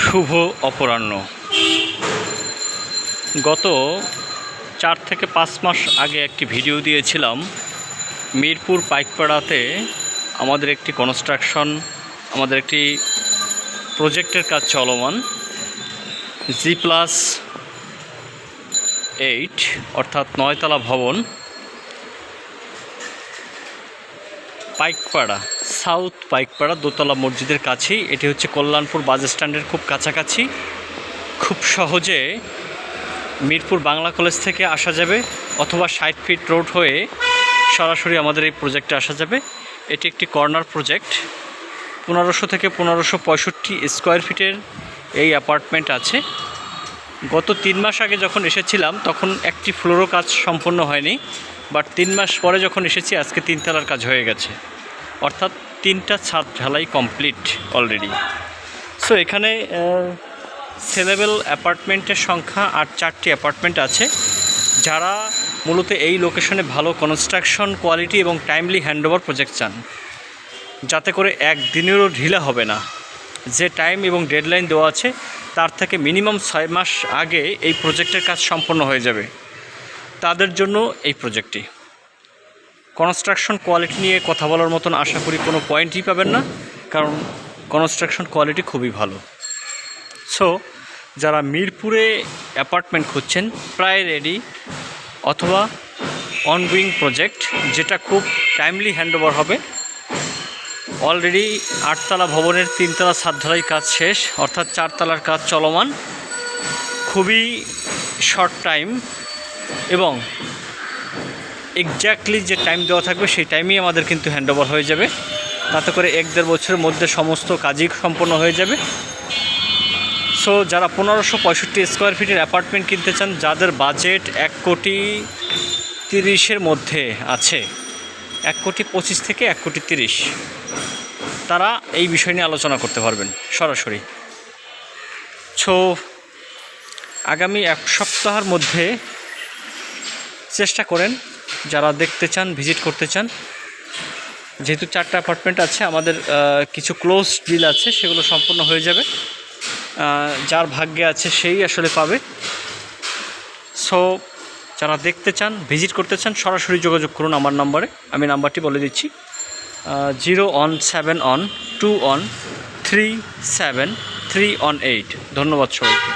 শুভ অপরাহ্ন। গত 4 থেকে 5 মাস আগে একটি ভিডিও দিয়েছিলাম। মিরপুর পাইকপাড়াতে আমাদের একটি আমাদের একটি প্রজেক্টের কাজ চলমান, G+8 অর্থাৎ 9 তলা ভবন, পাইকপাড়া, সাউথ পাইকপাড়া দোতলা মসজিদের কাছেই। এটি হচ্ছে কল্যাণপুর বাস স্ট্যান্ডের খুব কাছাকাছি। খুব সহজে মিরপুর বাংলা কলেজ থেকে আসা যাবে, অথবা 60 ফিট রোড হয়ে সরাসরি আমাদের এই প্রজেক্টে আসা যাবে। এটি একটি কর্নার প্রজেক্ট। 1500 থেকে 1565 স্কোয়ার ফিটের এই অ্যাপার্টমেন্ট আছে। গত 3 মাস আগে যখন এসেছিলাম তখন একটি ফ্লোরও কাজ সম্পন্ন হয়নি, বাট 3 মাস পরে যখন এসেছি আজকে 3 তলার কাজ হয়ে গেছে, অর্থাৎ 3টা ছাদ ঢালাই কমপ্লিট অলরেডি। সো এখানে সেলেবেল অ্যাপার্টমেন্টের সংখ্যা 4টি অ্যাপার্টমেন্ট আছে। যারা মূলত এই লোকেশনে ভালো কনস্ট্রাকশন কোয়ালিটি এবং টাইমলি হ্যান্ডওভার প্রজেক্ট চান, যাতে করে একদিনেরও ঢিলা হবে না, যে টাইম এবং ডেডলাইন দেওয়া আছে তার থেকে মিনিমাম 6 মাস আগে এই প্রজেক্টের কাজ সম্পন্ন হয়ে যাবে, তাদের জন্য এই প্রজেক্টটি। কনস্ট্রাকশন কোয়ালিটি নিয়ে কথা বলার মতন আশা করি কোনো পয়েন্টই পাবেন না, কারণ কনস্ট্রাকশন কোয়ালিটি খুবই ভালো। সো যারা মিরপুরে অ্যাপার্টমেন্ট খুঁজছেন, প্রায় রেডি অথবা অনগোয়িং প্রজেক্ট, যেটা খুব টাইমলি হ্যান্ডওভার হবে। অলরেডি 8 তলা ভবনের 3 তলা ছাদ ঢালাই কাজ শেষ, অর্থাৎ 4 তলার কাজ চলমান। খুবই শর্ট টাইম এবং এক্স্যাক্টলি যে টাইম দেওয়া থাকবে সেই টাইমেই আমাদের কিন্তু হ্যান্ডওভার হয়ে যাবে। তাতে করে 1-1.5 বছরের মধ্যে সমস্ত কাজই সম্পন্ন হয়ে যাবে। সো যারা 1565 স্কোয়ার ফিটের অ্যাপার্টমেন্ট কিনতে চান, যাদের বাজেট 1,30,00,000 মধ্যে আছে, 1,25,00,000 থেকে 1,30,00,000, তারা এই বিষয় নিয়ে আলোচনা করতে পারবেন সরাসরি। সো আগামী 1 সপ্তাহের মধ্যে চেষ্টা করেন, যারা দেখতে চান, ভিজিট করতে চান। যেহেতু 4টা অ্যাপার্টমেন্ট আছে, আমাদের কিছু ক্লোজ ডিল আছে, সেগুলো সম্পূর্ণ হয়ে যাবে। যার ভাগ্যে আছে সেই আসলে পাবে। সো যারা দেখতে চান, ভিজিট করতে চান, সরাসরি যোগাযোগ করুন আমার নম্বরে। আমি নাম্বারটি বলে দিচ্ছি, 01712137318। ধন্যবাদ সবাইকে।